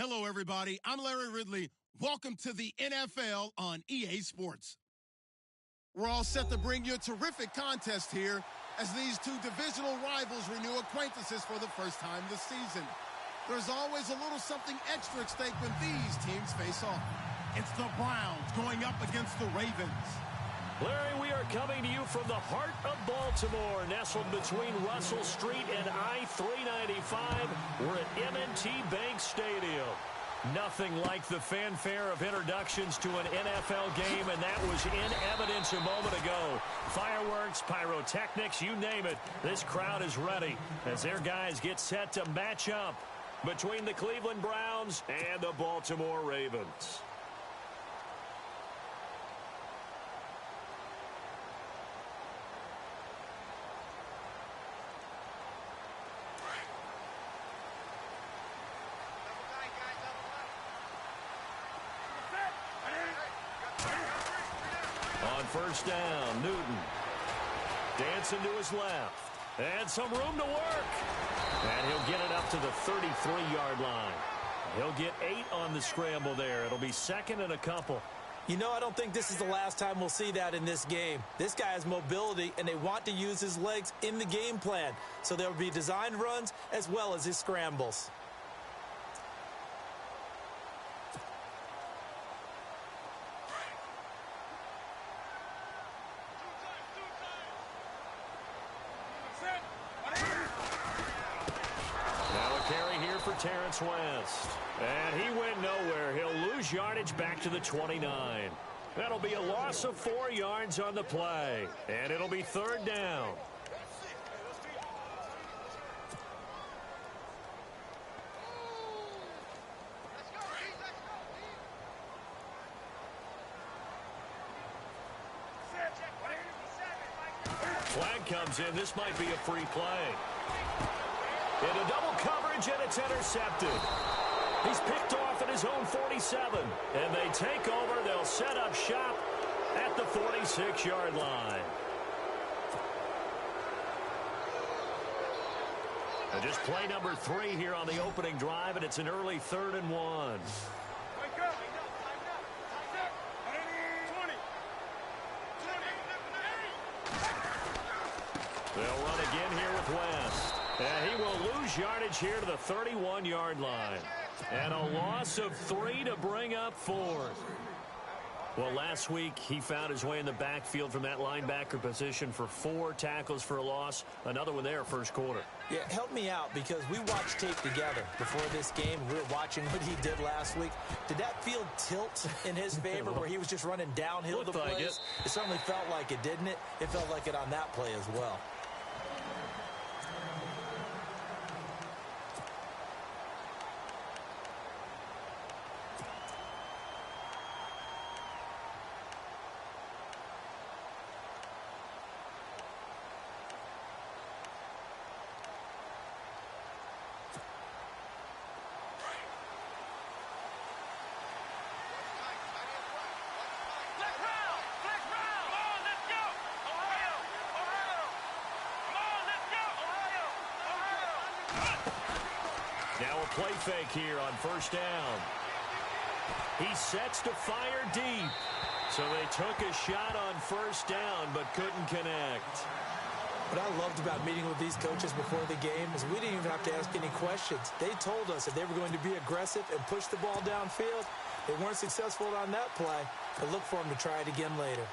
Hello, everybody. I'm Larry Ridley. Welcome to the NFL on EA Sports. We're all set to bring you a terrific contest here as these two divisional rivals renew acquaintances for the first time this season. There's always a little something extra at stake when these teams face off. It's the Browns going up against the Ravens. Larry, we are coming to you from the heart of Baltimore, nestled between Russell Street and I-395. We're at M&T Bank Stadium. Nothing like the fanfare of introductions to an NFL game, and that was in evidence a moment ago. Fireworks, pyrotechnics, you name it. This crowd is ready as their guys get set to match up between the Cleveland Browns and the Baltimore Ravens. On first down, Newton dancing to his left. And some room to work. And he'll get it up to the 33-yard line. He'll get 8 on the scramble there. It'll be second and a couple. You know, I don't think this is the last time we'll see that in this game. This guy has mobility, and they want to use his legs in the game plan. So there will be designed runs as well as his scrambles. Terrence West. And he went nowhere. He'll lose yardage back to the 29. That'll be a loss of 4 yards on the play. And it'll be third down. Flag comes in. This might be a free play. Into double coverage, and it's intercepted. He's picked off at his own 47. And they take over. They'll set up shop at the 46-yard line. And just play number 3 here on the opening drive, and it's an early 3rd and 1. They'll run again here with West. And he will lose yardage here to the 31-yard line. And a loss of 3 to bring up 4th. Well, last week he found his way in the backfield from that linebacker position for 4 tackles for a loss. Another one there first quarter. Yeah, help me out because we watched tape together before this game. We were watching what he did last week. Did that field tilt in his favor where he was just running downhill to plays? Like it. It certainly felt like it, didn't it? It felt like it on that play as well. Now a play fake here on first down. He sets to fire deep. So they took a shot on first down but couldn't connect. What I loved about meeting with these coaches before the game is we didn't even have to ask any questions. They told us that they were going to be aggressive and push the ball downfield. They weren't successful on that play. I look for them to try it again later.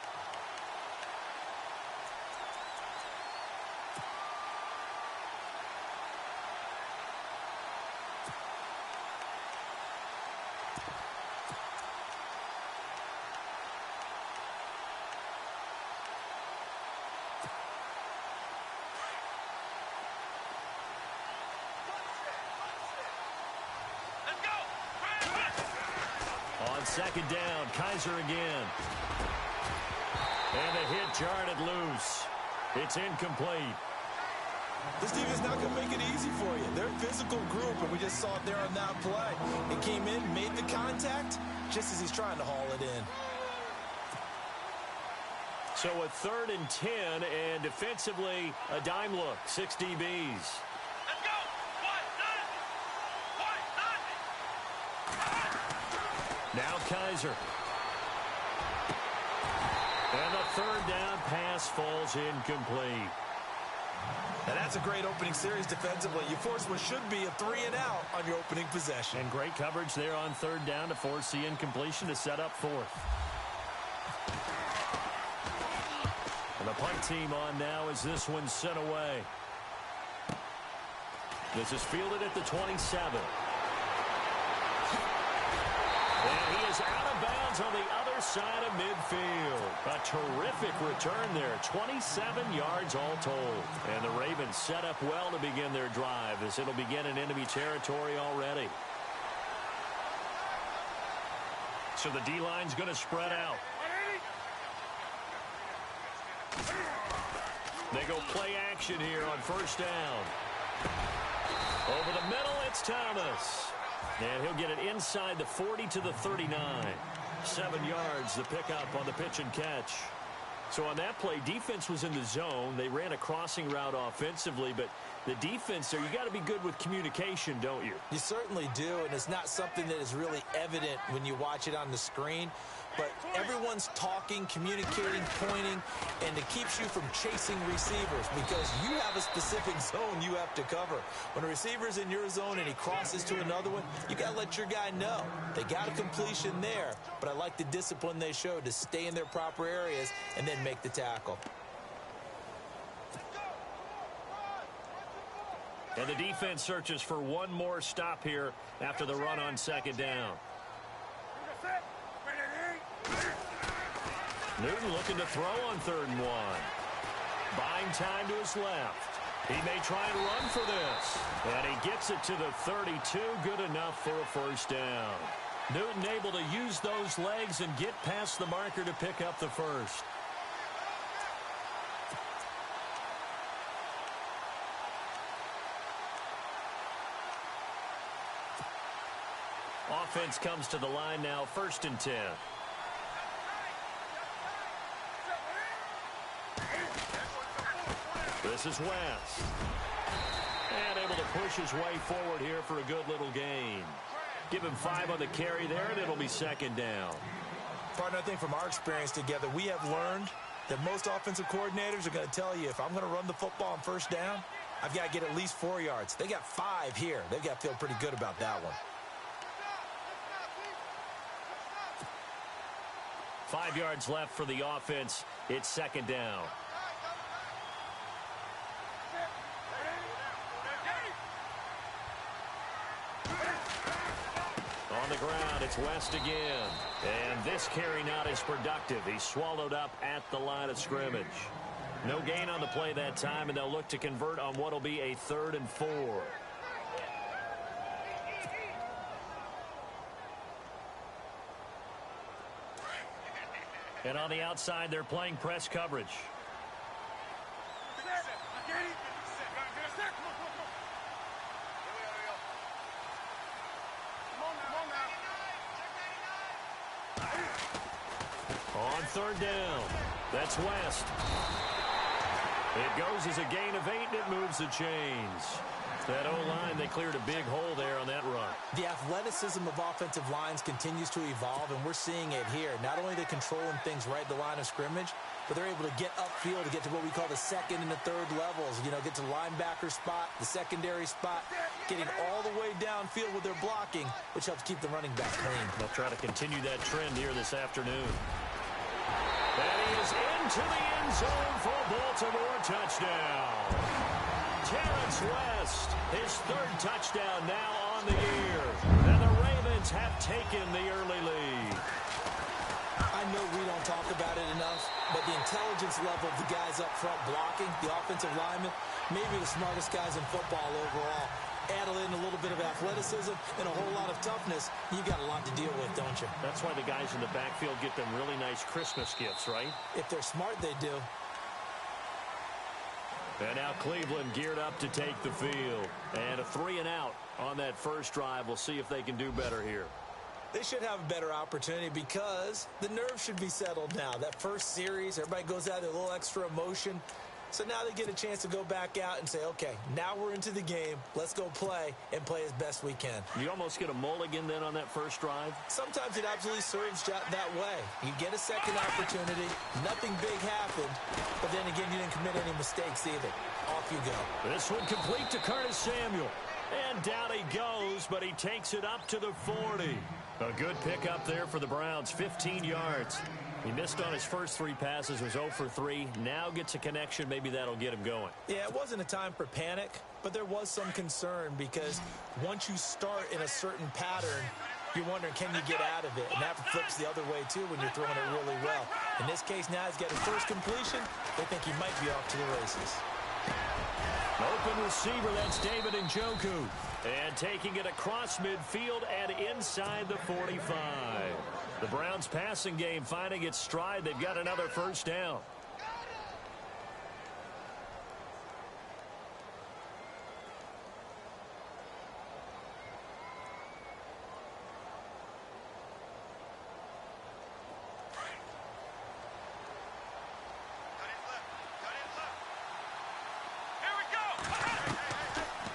On second down, Kaiser again. And the hit jarred it loose. It's incomplete. This team is not going to make it easy for you. They're a physical group, and we just saw it there on that play. It came in, made the contact, just as he's trying to haul it in. So a 3rd and 10, and defensively, a dime look, 6 DBs. Now Kaiser. And the third down pass falls incomplete. And that's a great opening series defensively. You force what should be a 3-and-out on your opening possession. And great coverage there on third down to force the incompletion to set up fourth. And the punt team on now as this one's sent away. This is fielded at the 27. And he is out of bounds on the other side of midfield. A terrific return there. 27 yards all told. And the Ravens set up well to begin their drive as it'll begin in enemy territory already. So the D-line's going to spread out. They go play action here on first down. Over the middle, it's Thomas. And he'll get it inside the 40 to the 39. 7 yards the pickup on the pitch and catch. So on that play, defense was in the zone. They ran a crossing route offensively, but the defense there, you got to be good with communication, don't you? You certainly do, and it's not something that is really evident when you watch it on the screen. But everyone's talking, communicating, pointing, and it keeps you from chasing receivers because you have a specific zone you have to cover. When a receiver's in your zone and he crosses to another one, you got to let your guy know. They got a completion there, but I like the discipline they showed to stay in their proper areas and then make the tackle. And the defense searches for one more stop here after the run on second down. Newton looking to throw on 3rd and 1. Buying time to his left. He may try and run for this. And he gets it to the 32. Good enough for a first down. Newton able to use those legs and get past the marker to pick up the first. Offense comes to the line now, 1st and 10. This is West. And able to push his way forward here for a good little gain. Give him 5 on the carry there, and it'll be 2nd down. Partner, I think from our experience together, we have learned that most offensive coordinators are going to tell you, if I'm going to run the football on first down, I've got to get at least 4 yards. They got 5 here. They've got to feel pretty good about that one. 5 yards left for the offense. It's 2nd down. On the ground, it's West again. And this carry not as productive. He's swallowed up at the line of scrimmage. No gain on the play that time, and they'll look to convert on what will be a 3rd and 4. And on the outside, they're playing press coverage. On 3rd down, that's West. It goes as a gain of 8, and it moves the chains. That O-line, they cleared a big hole there on that run. The athleticism of offensive lines continues to evolve, and we're seeing it here. Not only are they controlling things right at the line of scrimmage, but they're able to get upfield to get to what we call the 2nd and the 3rd levels. You know, get to the linebacker spot, the secondary spot, getting all the way downfield with their blocking, which helps keep the running back clean. They'll try to continue that trend here this afternoon. And he is into the end zone for a Baltimore touchdown. Terrence West, his 3rd touchdown now on the year. And the Ravens have taken the early lead. I know we don't talk about it enough, but the intelligence level of the guys up front blocking, the offensive linemen, maybe the smartest guys in football overall. Add in a little bit of athleticism and a whole lot of toughness, you got a lot to deal with, don't you? That's why the guys in the backfield get them really nice Christmas gifts, right? If they're smart, they do. And now Cleveland geared up to take the field. And a 3-and-out on that first drive. We'll see if they can do better here. They should have a better opportunity because the nerves should be settled now. That first series, everybody goes out with a little extra emotion. So now they get a chance to go back out and say, okay, now we're into the game. Let's go play and play as best we can. You almost get a mulligan then on that first drive? Sometimes it absolutely serves that way. You get a second opportunity. Nothing big happened. But then again, you didn't commit any mistakes either. Off you go. This one complete to Curtis Samuel. And down he goes, but he takes it up to the 40. A good pickup there for the Browns, 15 yards. He missed on his first 3 passes, was 0 for 3. Now gets a connection. Maybe that'll get him going. Yeah, it wasn't a time for panic, but there was some concern because once you start in a certain pattern, you're wondering, can you get out of it? And that flips the other way, too, when you're throwing it really well. In this case, now he's got his first completion. They think he might be off to the races. Open receiver, that's David Njoku. And taking it across midfield and inside the 45. The Browns passing game finding its stride. They've got another first down.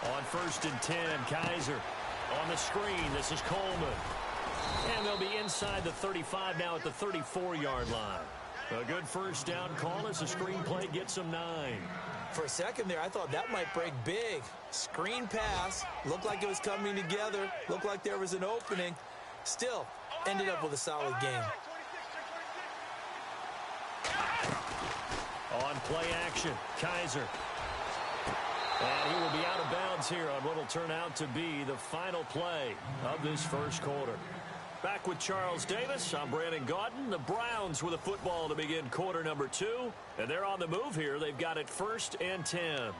On 1st and 10, Kaiser on the screen. This is Coleman. And they'll be inside the 35 now at the 34-yard line. A good first down call as the screen play gets them 9. For a second there, I thought that might break big. Screen pass. Looked like it was coming together. Looked like there was an opening. Still, ended up with a solid game. On play action, Kaiser. And he will be out of bounds here on what will turn out to be the final play of this first quarter. Back with Charles Davis, I'm Brandon Gaudin. The Browns with a football to begin quarter number 2. And they're on the move here. They've got it 1st and 10.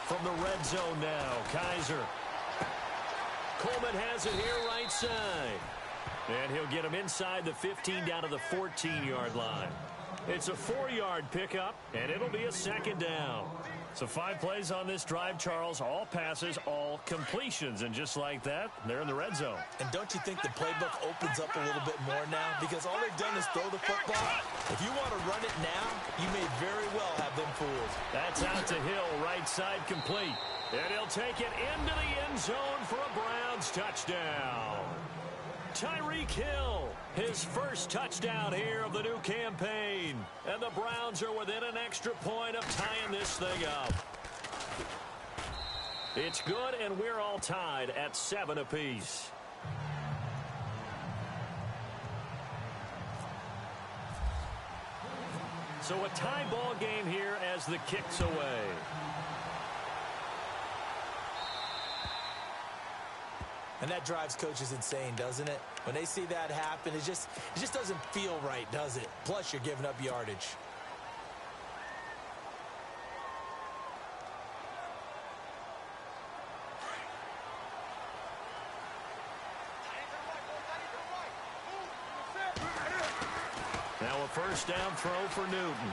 From the red zone now, Kaiser. Coleman has it here right side. And he'll get him inside the 15 down to the 14-yard line. It's a 4-yard pickup, and it'll be a second down. So 5 plays on this drive, Charles. All passes, all completions. And just like that, they're in the red zone. And don't you think the playbook opens up a little bit more now? Because all they've done is throw the football. If you want to run it now, you may very well have them fooled. That's out to Hill, right side complete. And he'll take it into the end zone for a Browns touchdown. Tyreek Hill, his first touchdown here of the new campaign. And the Browns are within an extra point of tying this thing up. It's good, and we're all tied at 7 apiece. So a tie ball game here as the kick's away. And that drives coaches insane, doesn't it? When they see that happen, it just doesn't feel right, does it? Plus, you're giving up yardage. Now a first down throw for Newton.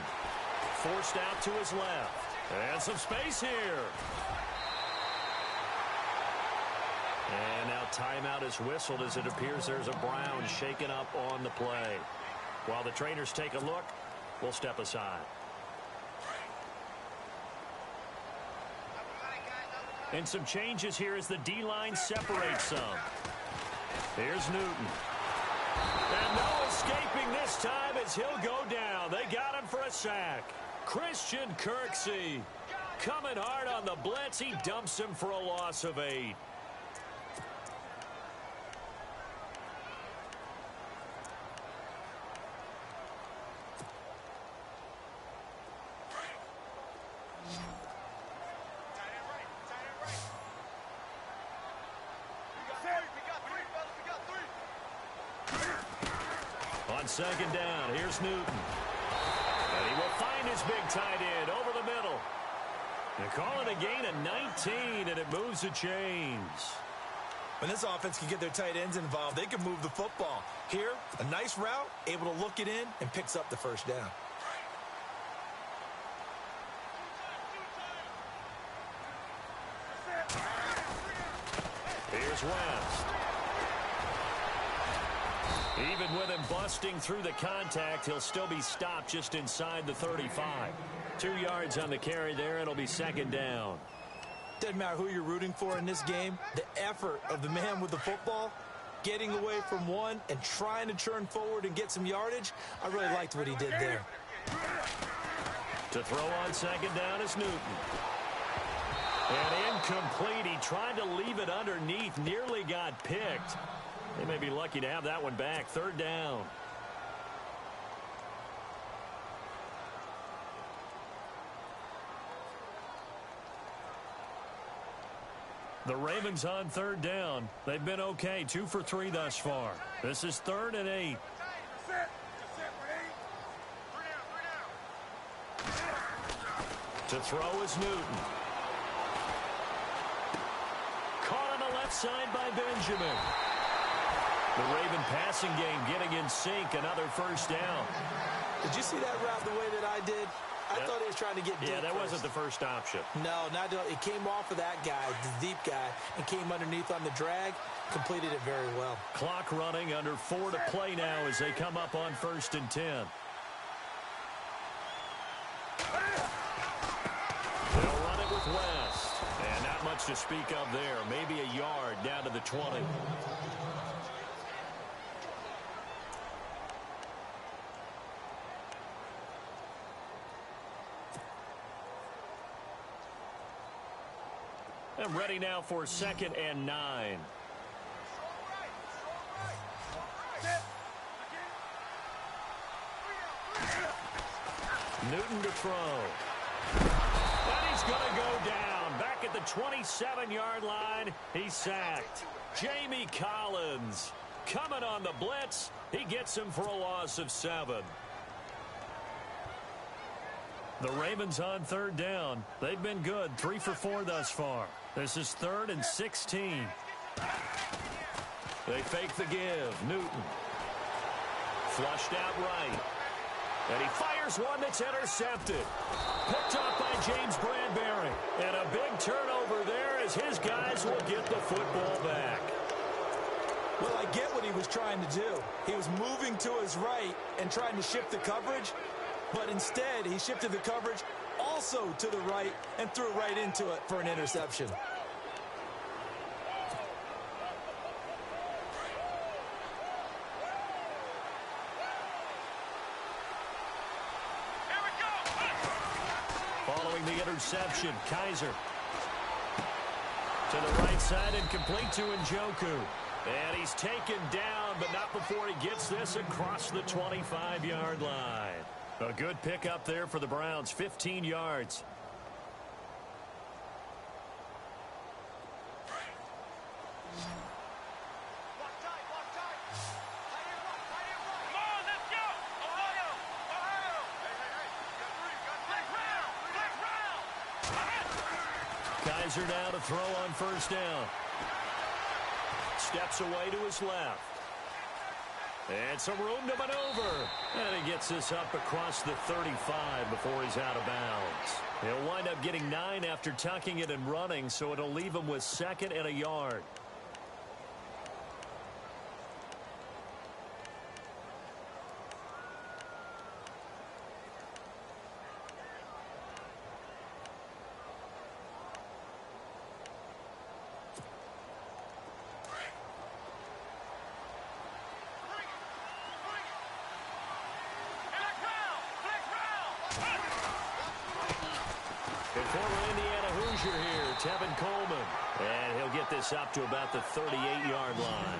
Forced out to his left. And some space here. And now timeout is whistled as it appears there's a Brown shaken up on the play. While the trainers take a look, we'll step aside. And some changes here as the D-line separates some. Here's Newton. And no escaping this time as he'll go down. They got him for a sack. Christian Kirksey coming hard on the blitz. He dumps him for a loss of 8. On second down, here's Newton. And he will find his big tight end over the middle. They call it a gain of 19, and it moves the chains. When this offense can get their tight ends involved, they can move the football. Here, a nice route, able to look it in, and picks up the first down. is West. Even with him busting through the contact, he'll still be stopped just inside the 35. 2 yards on the carry there. It'll be second down. Doesn't matter who you're rooting for in this game. The effort of the man with the football, getting away from one and trying to turn forward and get some yardage, I really liked what he did there. To throw on second down is Newton. And incomplete. He tried to leave it underneath, nearly got picked. They may be lucky to have that one back. Third down. The Ravens on third down. They've been okay, 2 for 3 thus far. This is 3rd and 8. To throw is Newton. Caught on the left side by Benjamin. The Raven passing game getting in sync. Another first down. Did you see that route the way that I did? I thought he was trying to get deep. Yeah, that first. wasn't the first option. No, not it came off of that guy, the deep guy, and came underneath on the drag. Completed it very well. Clock running, under 4 to play now as they come up on 1st and 10. They'll run it with West. And not much to speak of there. Maybe a yard down to the 20. And ready now for 2nd and 9. Newton to throw. And he's going to go down. Back at the 27-yard line, he's sacked. Jamie Collins coming on the blitz. He gets him for a loss of 7. The Ravens on third down. They've been good, 3 for 4 thus far. This is 3rd and 16. They fake the give. Newton. Flushed out right. And he fires one that's intercepted. Picked up by James Bradbury. And a big turnover there as his guys will get the football back. Well, I get what he was trying to do. He was moving to his right and trying to shift the coverage. But instead, he shifted the coverage also to the right and threw right into it for an interception. Following the interception, Kaiser. To the right side and complete to Njoku. And he's taken down, but not before he gets this across the 25-yard line. A good pickup there for the Browns, 15 yards. Kaiser now to throw on first down. Steps away to his left. And some room to maneuver. And he gets this up across the 35 before he's out of bounds. He'll wind up getting 9 after tucking it and running, so it'll leave him with 2nd and a yard. Former Indiana Hoosier here, Tevin Coleman. And he'll get this up to about the 38-yard line.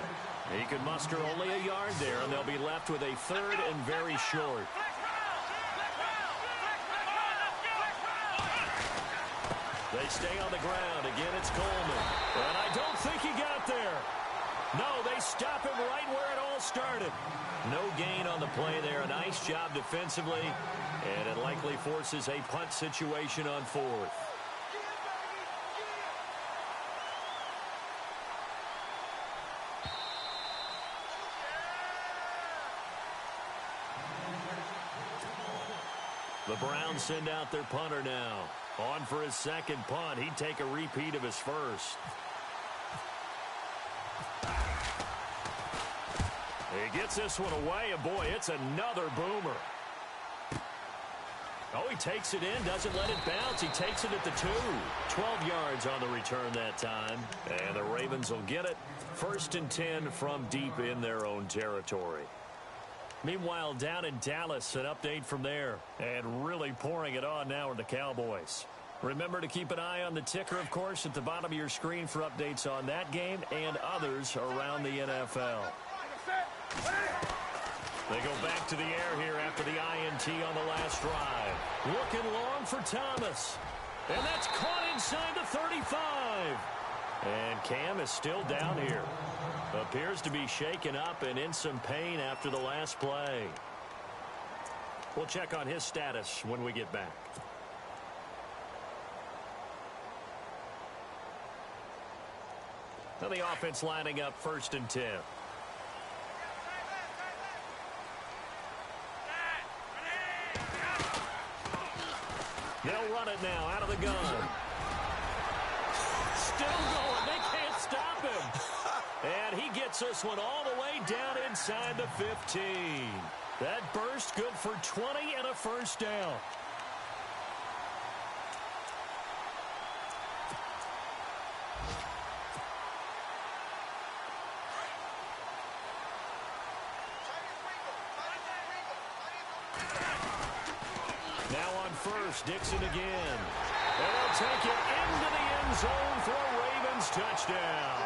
He could muster only a yard there, and they'll be left with a 3rd and very short. They stay on the ground. Again, it's Coleman. And I don't think he got there. No, they stop him right where it all started. No gain on the play there. A nice job defensively. And it likely forces a punt situation on 4th. The Browns send out their punter now. On for his 2nd punt. He'd take a repeat of his first. He gets this one away, and boy, it's another boomer. Oh, he takes it in, doesn't let it bounce. He takes it at the 2. 12 yards on the return that time. And the Ravens will get it. 1st and 10 from deep in their own territory. Meanwhile, down in Dallas, an update from there. And really pouring it on now are the Cowboys. Remember to keep an eye on the ticker, of course, at the bottom of your screen for updates on that game and others around the NFL. They go back to the air here after the INT on the last drive. Looking long for Thomas. And that's caught inside the 35. And Cam is still down here. Appears to be shaken up and in some pain after the last play. We'll check on his status when we get back. Now the offense lining up 1st and 10. They'll run it now out of the gun. Still going. They can't stop him. And he gets this one all the way down inside the 15. That burst good for 20 and a 1st down. First, Dixon again. And they'll take it into the end zone for a Ravens touchdown.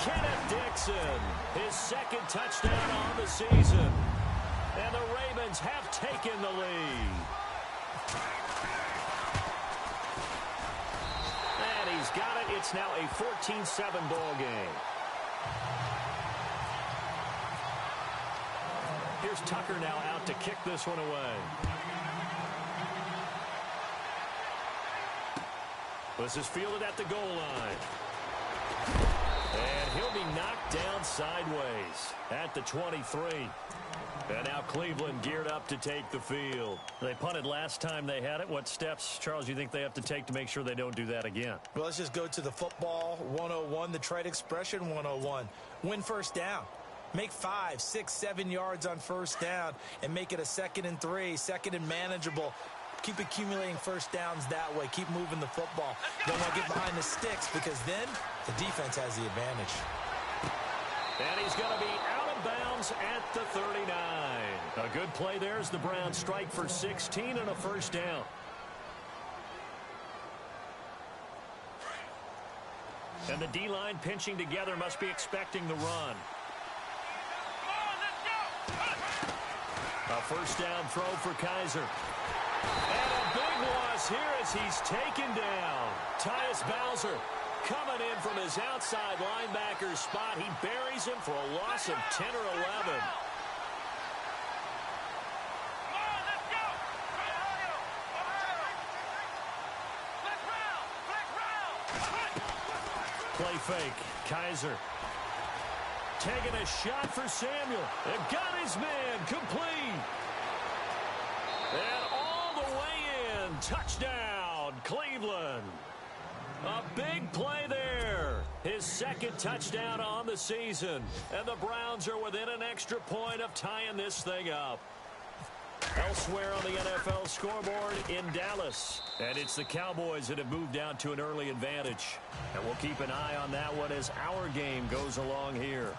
Kenneth Dixon, his 2nd touchdown on the season. And the Ravens have taken the lead. And he's got it. It's now a 14-7 ball game. Here's Tucker now out to kick this one away. This is fielded at the goal line. And he'll be knocked down sideways at the 23. And now Cleveland geared up to take the field. They punted last time they had it. What steps, Charles, you think they have to take to make sure they don't do that again? Well, let's just go to the football 101, the trade expression 101. Win 1st down. Make 5, 6, 7 yards on 1st down and make it a 2nd and 3, 2nd and manageable. Keep accumulating 1st downs that way. Keep moving the football. Don't want to get behind the sticks because then the defense has the advantage. And he's going to be out of bounds at the 39. A good play there as the Browns strike for 16 and a 1st down. And the D-line pinching together must be expecting the run. A 1st down throw for Kaiser. And a big loss here as he's taken down. Tyus Bowser coming in from his outside linebacker spot. He buries him for a loss of 10 or 11. Play fake. Kaiser taking a shot for Samuel. And got his man complete. And all the way in. Touchdown, Cleveland. A big play there. His 2nd touchdown on the season. And the Browns are within an extra point of tying this thing up. Elsewhere on the NFL scoreboard in Dallas. And it's the Cowboys that have moved out to an early advantage. And we'll keep an eye on that one as our game goes along here.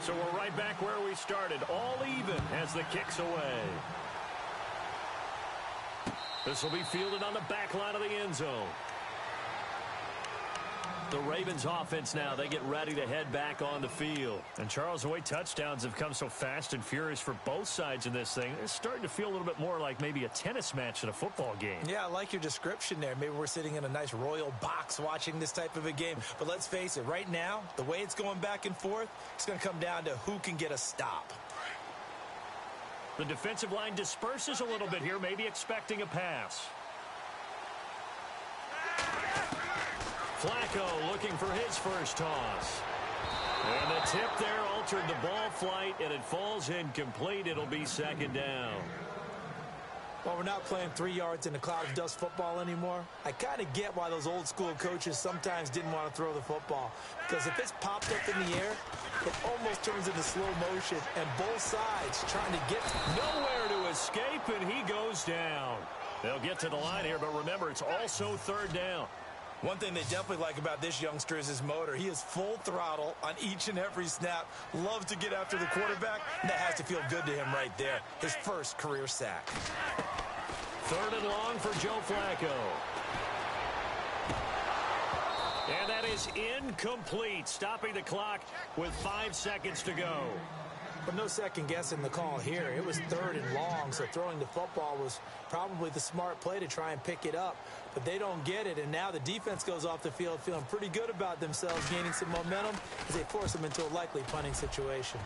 So we're right back where we started. All even as the kick's away. This will be fielded on the back line of the end zone. The Ravens offense now, they get ready to head back on the field. And Charles, the way touchdowns have come so fast and furious for both sides in this thing, it's starting to feel a little bit more like maybe a tennis match in a football game. Yeah, I like your description there. Maybe we're sitting in a nice royal box watching this type of a game. But let's face it, right now, the way it's going back and forth, it's going to come down to who can get a stop. The defensive line disperses a little bit here, maybe expecting a pass. Flacco looking for his first toss. And the tip there altered the ball flight, and it falls incomplete. It'll be 2nd down. Well, we're not playing 3 yards in a cloud of dust football anymore. I kind of get why those old school coaches sometimes didn't want to throw the football. Because if it's popped up in the air, it almost turns into slow motion. And both sides trying to get nowhere to escape, and he goes down. They'll get to the line here, but remember, it's also third down. One thing they definitely like about this youngster is his motor. He is full throttle on each and every snap. Loves to get after the quarterback, and that has to feel good to him right there. His first career sack. Third and long for Joe Flacco. And that is incomplete, stopping the clock with 5 seconds to go. But no second guessing the call here. It was third and long, so throwing the football was probably the smart play to try and pick it up. But they don't get it, and now the defense goes off the field feeling pretty good about themselves, gaining some momentum as they force them into a likely punting situation.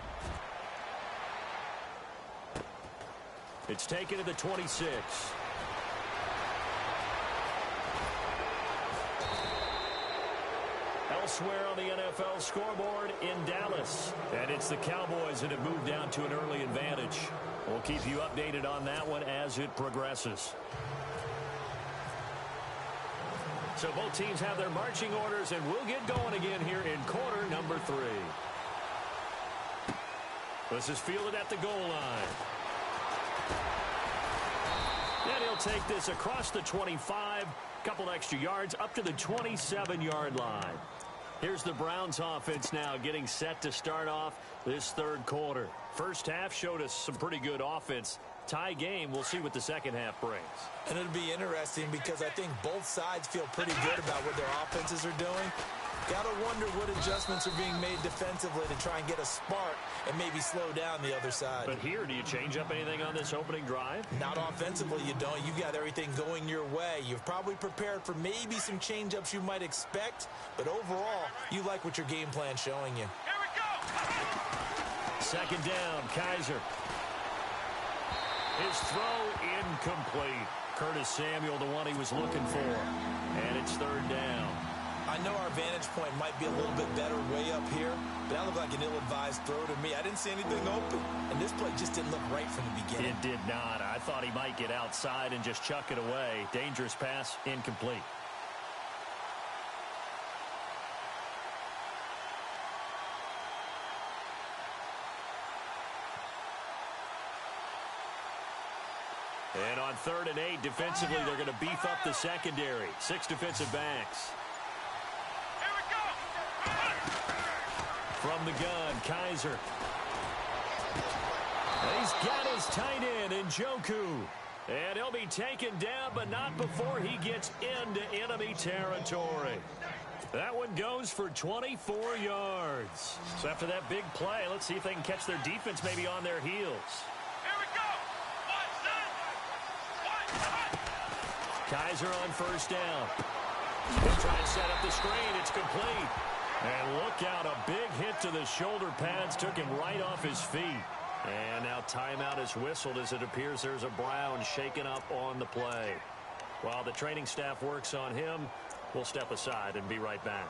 It's taken to the 26. Elsewhere on the NFL scoreboard in Dallas. And it's the Cowboys that have moved down to an early advantage. We'll keep you updated on that one as it progresses. So both teams have their marching orders, and we'll get going again here in quarter number 3. This is fielded at the goal line. And he'll take this across the 25, couple extra yards, up to the 27-yard line. Here's the Browns offense now getting set to start off this third quarter. First half showed us some pretty good offense. Tie game, we'll see what the second half brings. And it'll be interesting because I think both sides feel pretty good about what their offenses are doing. Got to wonder what adjustments are being made defensively to try and get a spark and maybe slow down the other side. But here, do you change up anything on this opening drive? Not offensively, you don't. You've got everything going your way. You've probably prepared for maybe some change-ups you might expect, but overall, you like what your game plan's showing you. Here we go! Second down, Kaiser. His throw incomplete. Curtis Samuel, the one he was looking for. And it's third down. I know our vantage point might be a little bit better way up here, but that looked like an ill-advised throw to me. I didn't see anything open, and this play just didn't look right from the beginning. It did not. I thought he might get outside and just chuck it away. Dangerous pass, incomplete. And on 3rd and 8, defensively, they're going to beef up the secondary. 6 defensive backs. From the gun, Kaiser. He's got his tight end, Njoku. And he'll be taken down, but not before he gets into enemy territory. That one goes for 24 yards. So after that big play, let's see if they can catch their defense maybe on their heels. Here we go! Kaiser on first down. He'll try and set up the screen. It's complete. And look out, a big hit to the shoulder pads took him right off his feet. And now timeout is whistled as it appears there's a Brown shaken up on the play. While the training staff works on him, we'll step aside and be right back.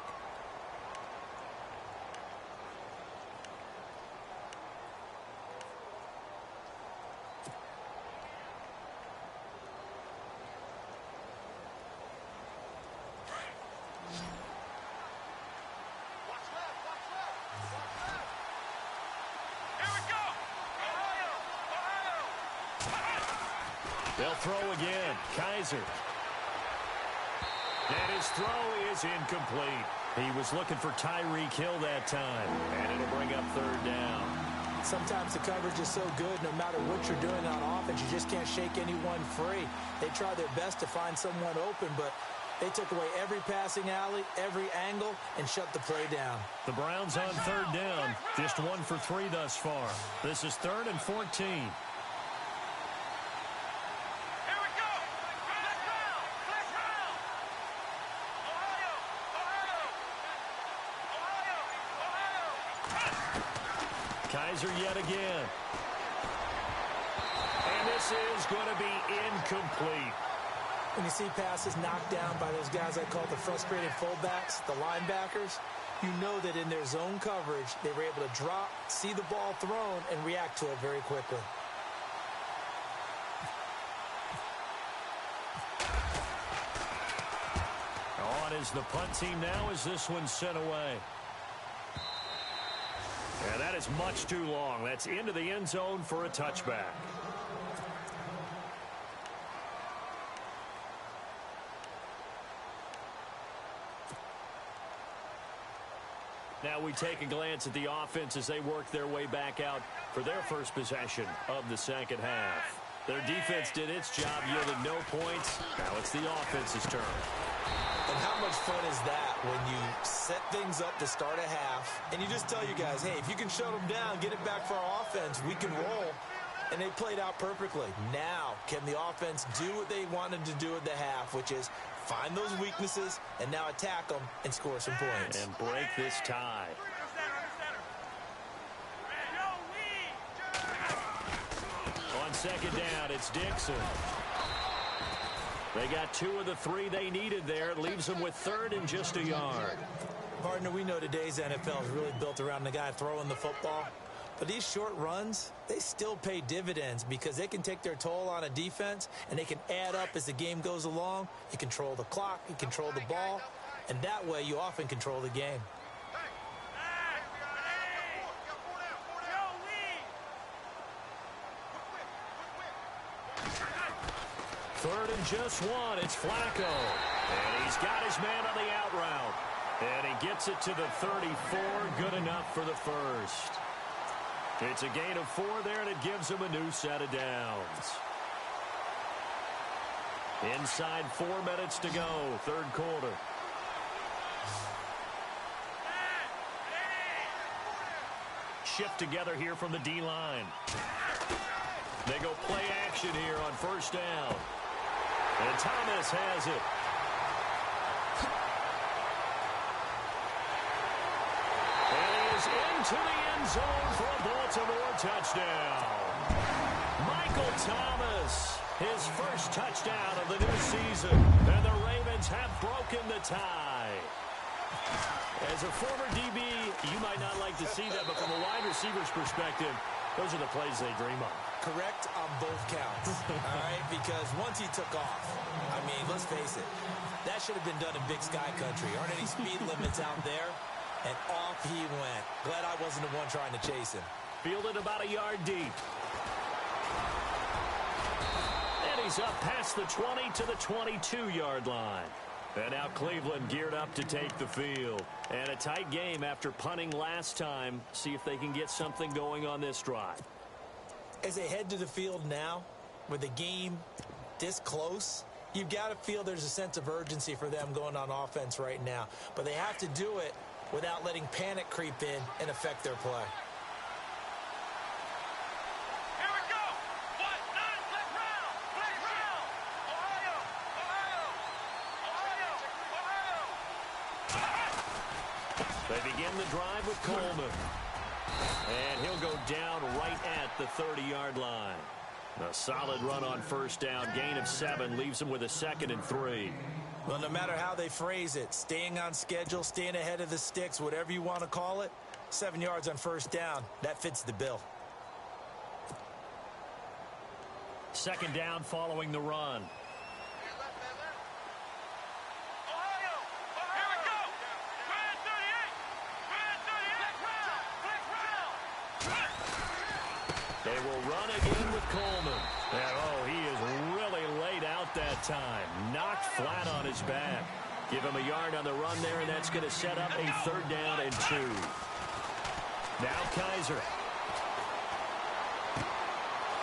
They'll throw again. Kaiser. And his throw is incomplete. He was looking for Tyreek Hill that time. And it'll bring up third down. Sometimes the coverage is so good, no matter what you're doing on offense, you just can't shake anyone free. They try their best to find someone open, but they took away every passing alley, every angle, and shut the play down. The Browns on third down. Just 1 for 3 thus far. This is 3rd and 14. Kaiser yet again. And this is going to be incomplete. When you see passes knocked down by those guys I call the frustrated fullbacks, the linebackers, you know that in their zone coverage, they were able to drop, see the ball thrown, and react to it very quickly. is the punt team now as this one's sent away. Yeah, that is much too long. That's into the end zone for a touchback. Now we take a glance at the offense as they work their way back out for their first possession of the second half. Their defense did its job, yielded no points. Now it's the offense's turn. And how much fun is that when you set things up to start a half and you just tell you guys, hey, if you can shut them down, get it back for our offense, we can roll. And they played out perfectly. Now, can the offense do what they wanted to do at the half, which is find those weaknesses and now attack them and score some points. And break this tie. On second down, it's Dixon. They got 2 of the 3 they needed there. It leaves them with third and just a yard. Partner, we know today's NFL is really built around the guy throwing the football. But these short runs, they still pay dividends because they can take their toll on a defense and they can add up as the game goes along. You control the clock, you control the ball, and that way you often control the game. Third and just 1, it's Flacco. And he's got his man on the out route. And he gets it to the 34, good enough for the first. It's a gain of 4 there, and it gives him a new set of downs. Inside 4 minutes to go, third quarter. Shift together here from the D-line. They go play action here on first down. And Thomas has it. Into the end zone for a Baltimore touchdown. Michael Thomas, his first touchdown of the new season, and the Ravens have broken the tie. As a former DB, you might not like to see that, but from a wide receiver's perspective, those are the plays they dream of. Correct on both counts, all right? Because once he took off, I mean, let's face it, that should have been done in Big Sky Country. Aren't any speed limits out there? And off he went. Glad I wasn't the one trying to chase him. Fielded about a yard deep. And he's up past the 20 to the 22-yard line. And now Cleveland geared up to take the field. And a tight game after punting last time. See if they can get something going on this drive. As they head to the field now, with the game this close, you've got to feel there's a sense of urgency for them going on offense right now. But they have to do it without letting panic creep in and affect their play. Here we go. 1-9, play round. Ohio. They begin the drive with Coleman. And he'll go down right at the 30-yard line. A solid run on first down. Gain of 7 leaves him with a 2nd and 3. Well, no matter how they phrase it, staying on schedule, staying ahead of the sticks, whatever you want to call it, 7 yards on first down, that fits the bill. Second down following the run. Ohio. Here we go. 38. They will run again with Coleman. And, oh, he is really laid out that time. Knocked flat on his back. Give him a yard on the run there, and that's going to set up a 3rd down and 2. Now Kaiser.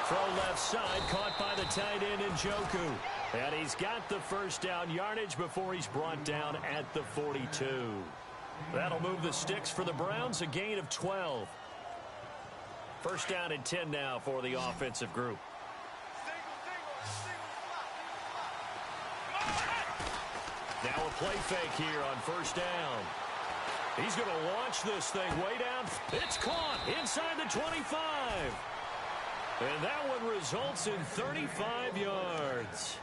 Throw left side, caught by the tight end Njoku. And he's got the first down yardage before he's brought down at the 42. That'll move the sticks for the Browns, a gain of 12. First down and 10 now for the offensive group. Now a play fake here on first down. He's going to launch this thing way down. It's caught inside the 25. And that one results in 35 yards.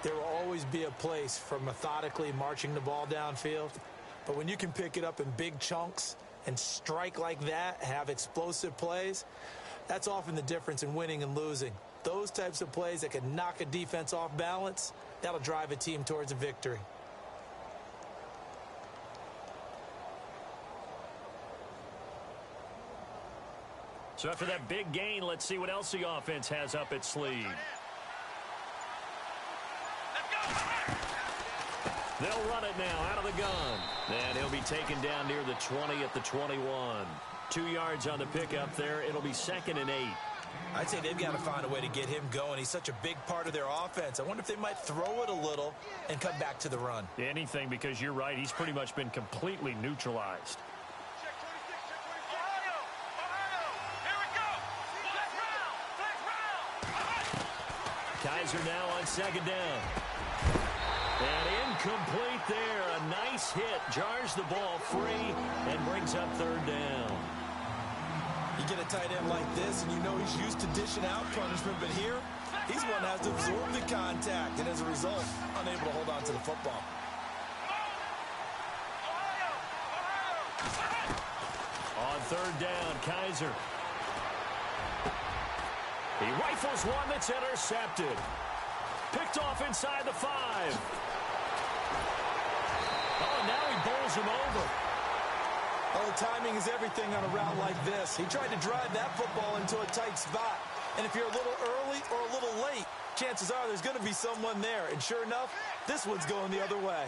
There will always be a place for methodically marching the ball downfield. But when you can pick it up in big chunks and strike like that, have explosive plays, that's often the difference in winning and losing. Those types of plays that can knock a defense off balance, that'll drive a team towards a victory. So after that big gain, let's see what else the offense has up its sleeve. They'll run it now out of the gun. And he'll be taken down near the 20 at the 21. 2 yards on the pickup there. It'll be 2nd and 8. I'd say they've got to find a way to get him going. He's such a big part of their offense. I wonder if they might throw it a little and come back to the run. Anything, because you're right. He's pretty much been completely neutralized. Kaiser now on 2nd down. And incomplete there. A nice hit. Jars the ball free and brings up 3rd down. You get a tight end like this, and you know he's used to dishing out punishment, but here, he's one that has to absorb the contact, and as a result, unable to hold on to the football. On 3rd down, Kaiser. He rifles one that's intercepted. Picked off inside the 5. Oh, now he bowls him over. Oh, timing is everything on a route like this. He tried to drive that football into a tight spot. And if you're a little early or a little late, chances are there's going to be someone there. And sure enough, this one's going the other way.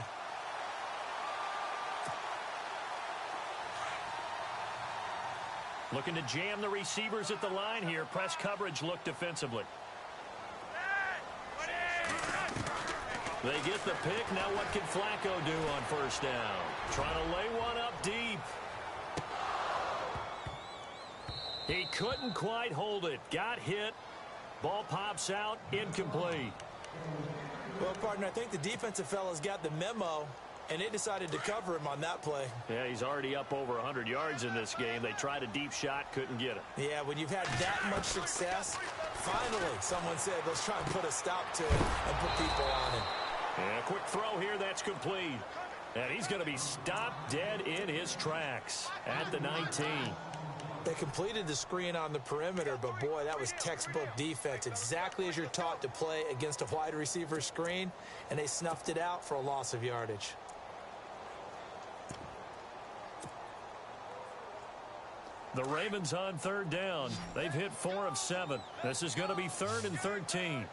Looking to jam the receivers at the line here. Press coverage look defensively. They get the pick. Now what can Flacco do on 1st down? Trying to lay one up deep. He couldn't quite hold it. Got hit. Ball pops out. Incomplete. Well, partner, I think the defensive fellas got the memo, and they decided to cover him on that play. Yeah, he's already up over 100 yards in this game. They tried a deep shot, couldn't get it. Yeah, when you've had that much success, finally someone said, let's try and put a stop to it and put people on him. And a quick throw here, that's complete. And he's going to be stopped dead in his tracks at the 19. They completed the screen on the perimeter, but boy, that was textbook defense. Exactly as you're taught to play against a wide receiver screen, and they snuffed it out for a loss of yardage. The Ravens on 3rd down. They've hit 4 of 7. This is going to be 3rd and 13.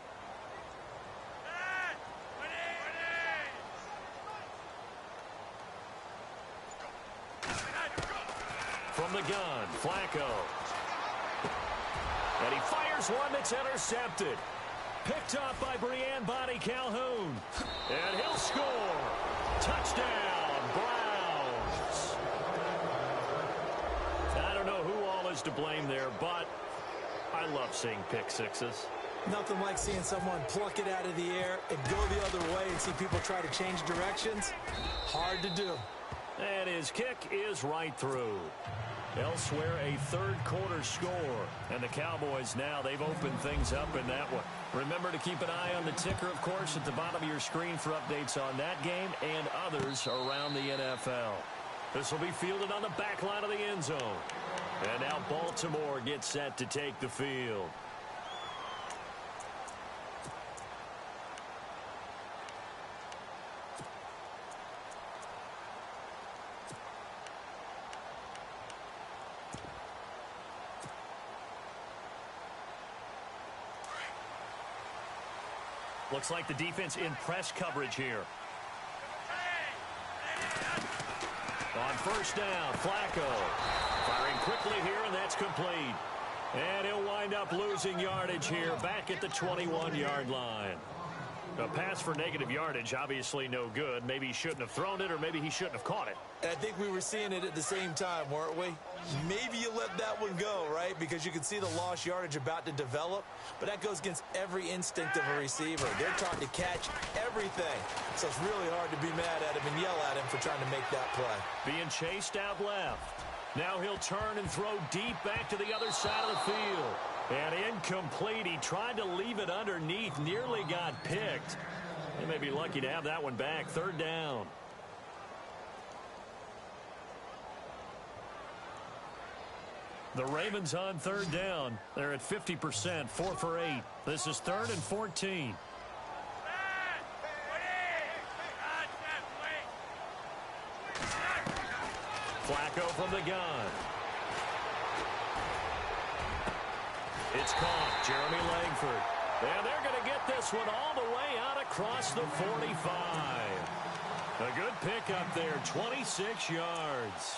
From the gun, Flacco. And he fires one that's intercepted. Picked off by Brian Body Calhoun. And he'll score. Touchdown, Browns. I don't know who all is to blame there, but I love seeing pick sixes. Nothing like seeing someone pluck it out of the air and go the other way and see people try to change directions. Hard to do. And his kick is right through. Elsewhere, a 3rd quarter score. And the Cowboys now, they've opened things up in that one. Remember to keep an eye on the ticker, of course, at the bottom of your screen for updates on that game and others around the NFL. This will be fielded on the back line of the end zone. And now Baltimore gets set to take the field. Looks like the defense in press coverage here. On 1st down, Flacco. Firing quickly here, and that's complete. And he'll wind up losing yardage here back at the 21-yard line. A pass for negative yardage, obviously no good. Maybe he shouldn't have thrown it, or maybe he shouldn't have caught it. I think we were seeing it at the same time, weren't we? Maybe you let that one go, right? Because you can see the lost yardage about to develop. But that goes against every instinct of a receiver. They're trying to catch everything. So it's really hard to be mad at him and yell at him for trying to make that play. Being chased out left. Now he'll turn and throw deep back to the other side of the field. And incomplete. He tried to leave it underneath. Nearly got picked. They may be lucky to have that one back. 3rd down. The Ravens on 3rd down. They're at 50%, 4 for 8. This is 3rd and 14. Flacco from the gun. It's caught. Jeremy Langford. And they're going to get this one all the way out across the 45. A good pickup there, 26 yards.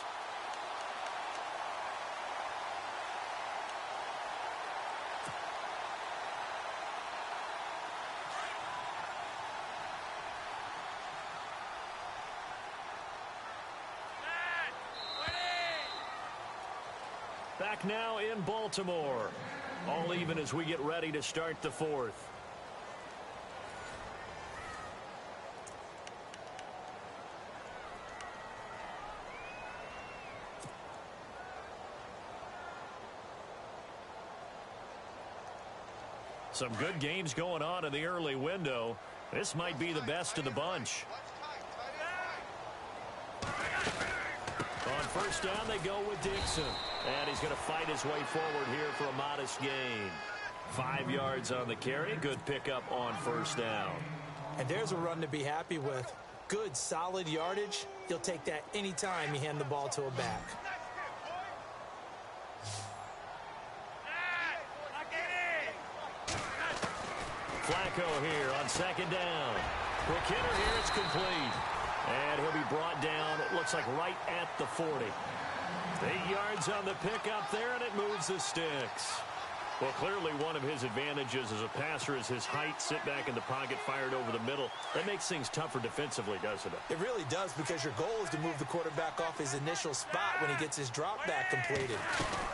Back now in Baltimore. All even as we get ready to start the fourth. Some good games going on in the early window. This might be the best of the bunch. On first down, they go with Dixon. And he's going to fight his way forward here for a modest gain. 5 yards on the carry. Good pickup on first down. And there's a run to be happy with. Good, solid yardage. You'll take that anytime you hand the ball to a back. Flacco here on second down. Quick hitter here. It's complete. And he'll be brought down, it looks like right at the 40. 8 yards on the pickup there, and it moves the sticks. Well, clearly one of his advantages as a passer is his height. Sit back in the pocket, fired over the middle. That makes things tougher defensively, doesn't it? It really does, because your goal is to move the quarterback off his initial spot when he gets his drop back completed.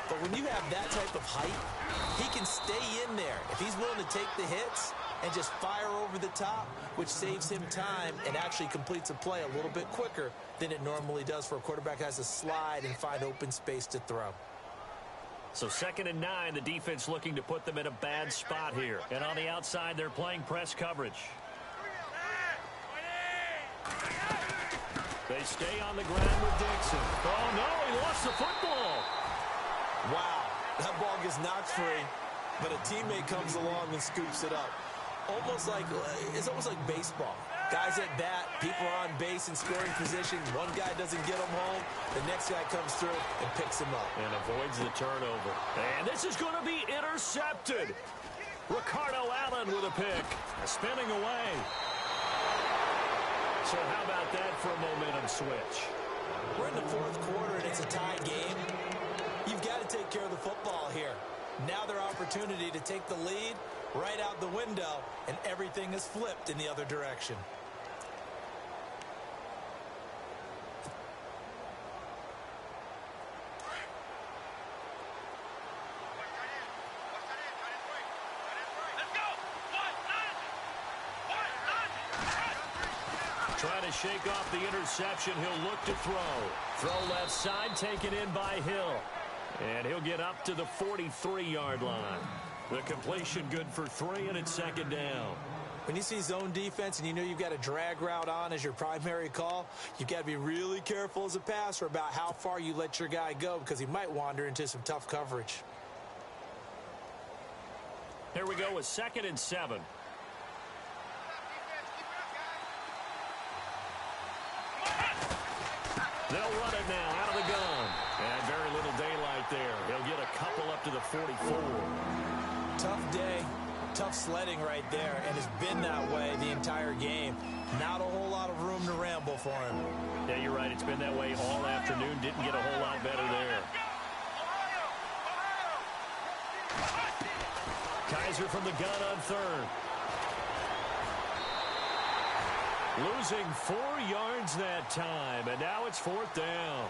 But when you have that type of height, he can stay in there. If he's willing to take the hits and just fire over the top, which saves him time and actually completes a play a little bit quicker than it normally does for a quarterback who has to slide and find open space to throw. So 2nd and 9, the defense looking to put them in a bad spot here. And on the outside, they're playing press coverage. They stay on the ground with Dixon. Oh, no, he lost the football. Wow, that ball gets knocked free, but a teammate comes along and scoops it up. It's almost like baseball. Guys at bat, people are on base in scoring position. One guy doesn't get him home. The next guy comes through and picks him up. And avoids the turnover. And this is going to be intercepted. Ricardo Allen with a pick. Spinning away. So how about that for a momentum switch? We're in the fourth quarter and it's a tie game. You've got to take care of the football here. Now their opportunity to take the lead right out the window, and everything is flipped in the other direction. Trying to shake off the interception. He'll look to throw. Throw left side, taken in by Hill. And he'll get up to the 43-yard line. The completion good for 3, and it's 2nd down. When you see zone defense and you know you've got a drag route on as your primary call, you've got to be really careful as a passer about how far you let your guy go, because he might wander into some tough coverage. Here we go with 2nd and 7. They'll run it now out of the gun. And very little daylight there. He'll get a couple up to the 44. Tough day, tough sledding right there, and it's been that way the entire game. Not a whole lot of room to ramble for him. Yeah, you're right. It's been that way all afternoon. Didn't get a whole lot better there. Kaiser from the gun on 3rd. Losing 4 yards that time, and now it's 4th down.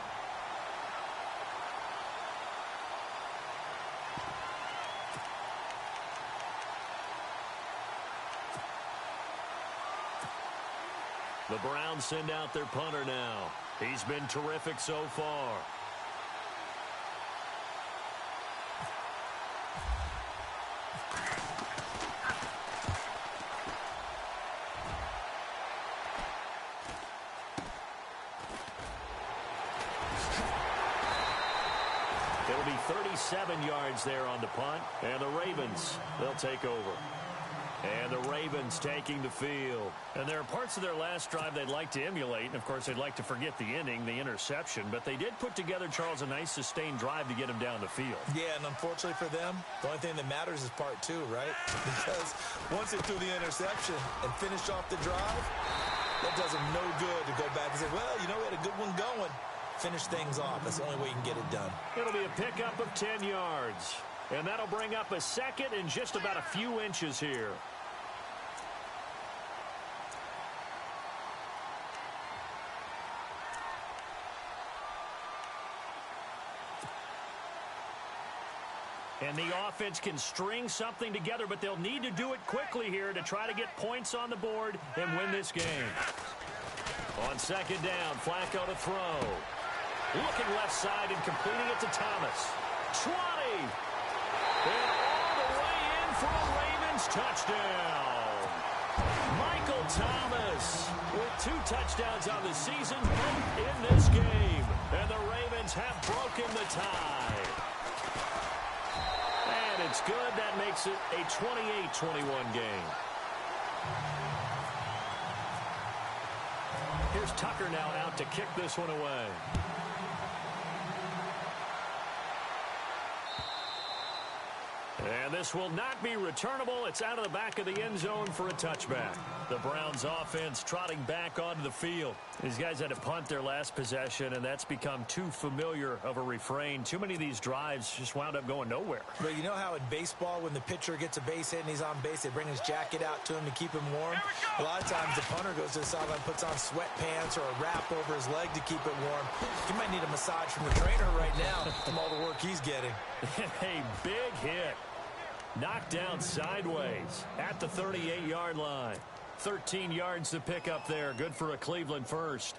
The Browns send out their punter now. He's been terrific so far. It'll be 37 yards there on the punt, and the Ravens, they'll take over. And the Ravens taking the field. And there are parts of their last drive they'd like to emulate. And, of course, they'd like to forget the inning, the interception. But they did put together, Charles, a nice sustained drive to get him down the field. Yeah, and unfortunately for them, the only thing that matters is part two, right? Because once they threw the interception and finished off the drive, that does them no good to go back and say, well, you know, we had a good one going. Finish things off. That's the only way you can get it done. It'll be a pickup of 10 yards. And that'll bring up a second and just about a few inches here. And the offense can string something together, but they'll need to do it quickly here to try to get points on the board and win this game. On second down, Flacco to throw. Looking left side and completing it to Thomas. 20. And all the way in for a Ravens touchdown. Michael Thomas with 2 touchdowns on the season, both in this game. And the Ravens have broken the tie. And it's good. That makes it a 28-21 game. Here's Tucker now out to kick this one away. And this will not be returnable. It's out of the back of the end zone for a touchback. The Browns offense trotting back onto the field. These guys had to punt their last possession, and that's become too familiar of a refrain. Too many of these drives just wound up going nowhere. But you know how in baseball, when the pitcher gets a base hit and he's on base, they bring his jacket out to him to keep him warm? A lot of times the punter goes to the sideline, puts on sweatpants or a wrap over his leg to keep it warm. He might need a massage from the trainer right now from all the work he's getting. A big hit. Knocked down sideways at the 38-yard line. 13 yards to pick up there. Good for a Cleveland first.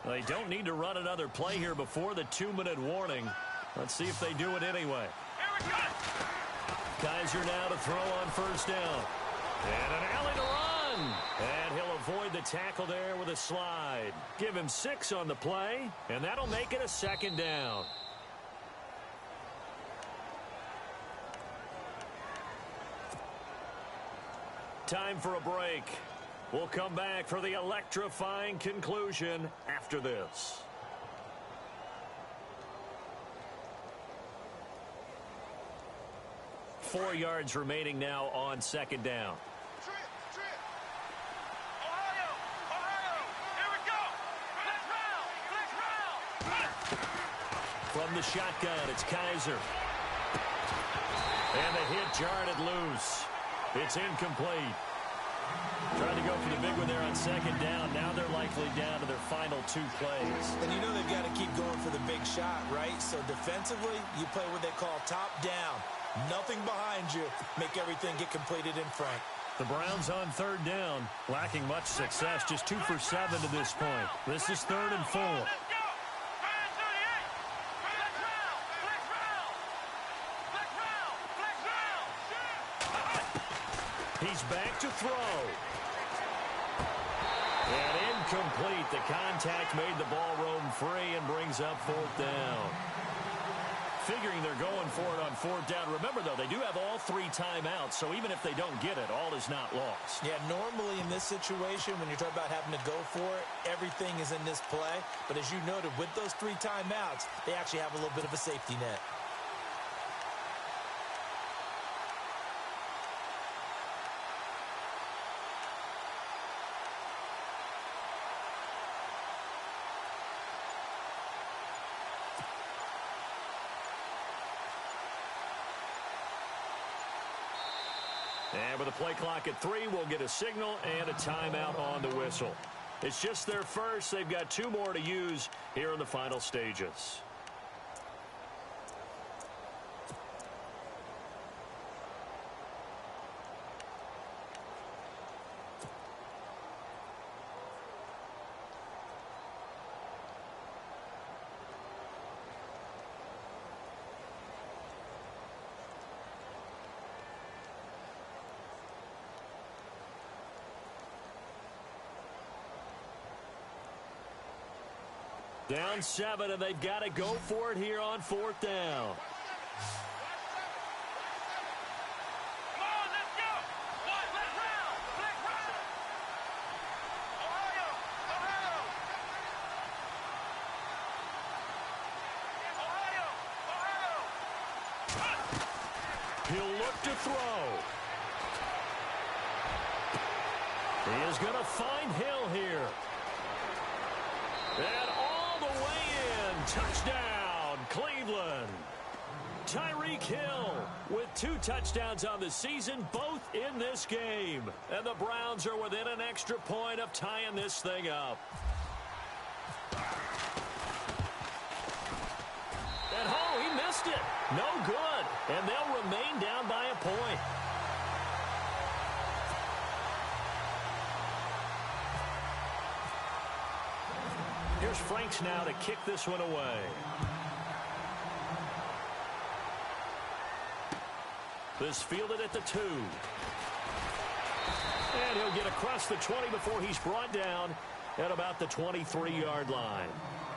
They don't need to run another play here before the 2-minute warning. Let's see if they do it anyway. Kaiser now to throw on first down. And an alley to run. And he'll avoid the tackle there with a slide. Give him 6 on the play, and that'll make it a second down. Time for a break. We'll come back for the electrifying conclusion after this. Four yards remaining now on second down. Ohio! Here we go! Blitz round! From the shotgun, it's Kaiser. And the hit jarred it loose. It's incomplete. Trying to go for the big one there on second down. Now they're likely down to their final 2 plays. And you know they've got to keep going for the big shot, right? So defensively, you play what they call top down. Nothing behind you. Make everything get completed in front. The Browns on third down, lacking much success. Just 2 for 7 to this point. This is 3rd and 4. Let's go! Fire 38! Blitz round! Blitz round! Blitz round! Blitz round! He's back to throw. And incomplete. The contact made the ball roam free and brings up 4th down. Figuring they're going for it on 4th down. Remember, though, they do have all 3 timeouts, so even if they don't get it, all is not lost. Yeah, normally in this situation, when you're talking about having to go for it, everything is in this play. But as you noted, with those 3 timeouts, they actually have a little bit of a safety net. And with a play clock at 3, we'll get a signal and a timeout on the whistle. It's just their first. They've got 2 more to use here in the final stages. Down 7, and they've got to go for it here on 4th down. Come on, let's go! 1, look to throw. He is going to find Hill here. And all the way in. Touchdown, Cleveland. Tyreek Hill with 2 touchdowns on the season, both in this game. And the Browns are within an extra point of tying this thing up. And oh, he missed it. No good. And they'll remain down by a point. Here's Franks now to kick this one away. This fielded at the 2. And he'll get across the 20 before he's brought down at about the 23-yard line.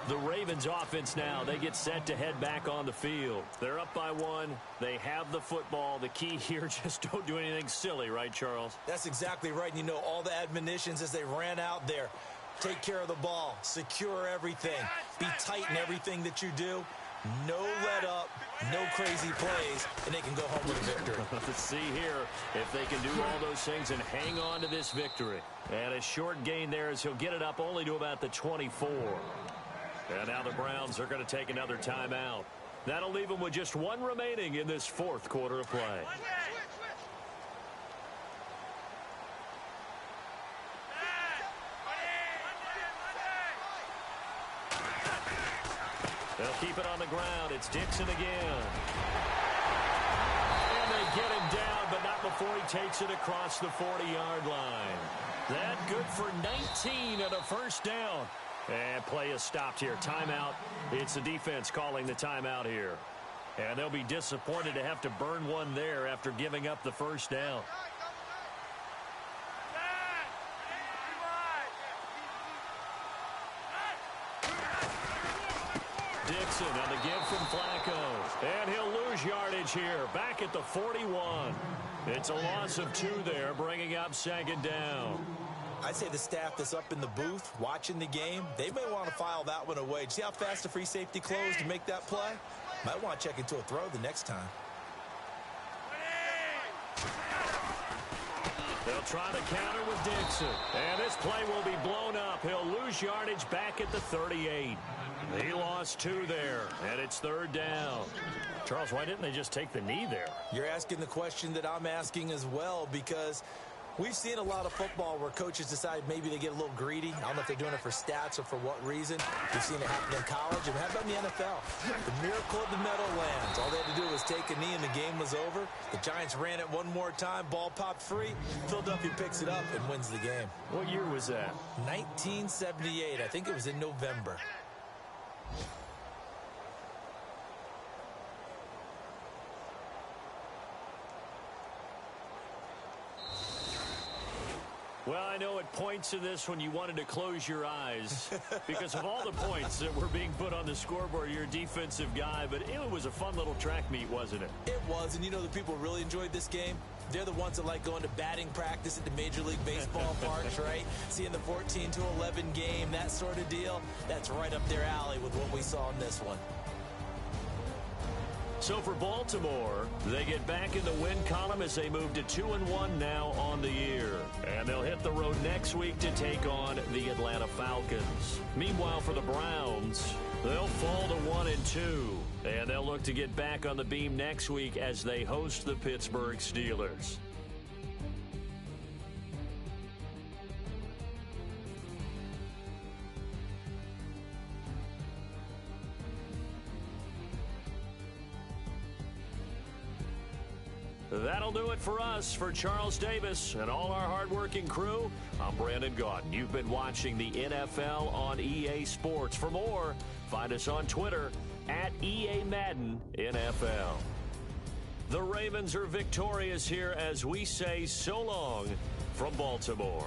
The Ravens offense now, they get set to head back on the field. They're up by 1. They have the football. The key here, just don't do anything silly, right, Charles? That's exactly right. You know, all the admonitions as they ran out there. Take care of the ball. Secure everything. Be tight in everything that you do. No let up, no crazy plays, and they can go home with a victory. Let's see here if they can do all those things and hang on to this victory. And a short gain there as he'll get it up only to about the 24. And now the Browns are going to take another timeout. That'll leave them with just 1 remaining in this 4th quarter of play. They'll keep it on the ground. It's Dixon again. And they get him down, but not before he takes it across the 40-yard line. That good for 19 and a first down. And play is stopped here. Timeout. It's the defense calling the timeout here. And they'll be disappointed to have to burn one there after giving up the first down. Dixon on the give from Flacco. And he'll lose yardage here. Back at the 41. It's a loss of 2 there, bringing up 2nd down. I'd say the staff that's up in the booth watching the game, they may want to file that one away. See how fast the free safety closed to make that play? Might want to check into a throw the next time. They'll try to counter with Dixon. And this play will be blown up. He'll lose yardage back at the 38. He lost 2 there, and it's 3rd down. Charles, why didn't they just take the knee there? You're asking the question that I'm asking as well, because we've seen a lot of football where coaches decide maybe they get a little greedy. I don't know if they're doing it for stats or for what reason. We've seen it happen in college, and how about in the NFL? The miracle of the Meadowlands. All they had to do was take a knee, and the game was over. The Giants ran it one more time. Ball popped free. Philadelphia picks it up and wins the game. What year was that? 1978. I think it was in November. Well, I know at points in this when you wanted to close your eyes because of all the points that were being put on the scoreboard. You're a defensive guy, but it was a fun little track meet, wasn't it? It was, and you know the people really enjoyed this game? They're the ones that like going to batting practice at the Major League Baseball parks, right? Seeing the 14-11 game, that sort of deal, that's right up their alley with what we saw in this one. So for Baltimore, they get back in the win column as they move to 2-1 now on the year. And they'll hit the road next week to take on the Atlanta Falcons. Meanwhile, for the Browns, they'll fall to 1-2. And they'll look to get back on the beam next week as they host the Pittsburgh Steelers. That'll do it for us. For Charles Davis and all our hardworking crew, I'm Brandon Gaudin. You've been watching the NFL on EA Sports. For more, find us on Twitter at EA Madden NFL. The Ravens are victorious here as we say so long from Baltimore.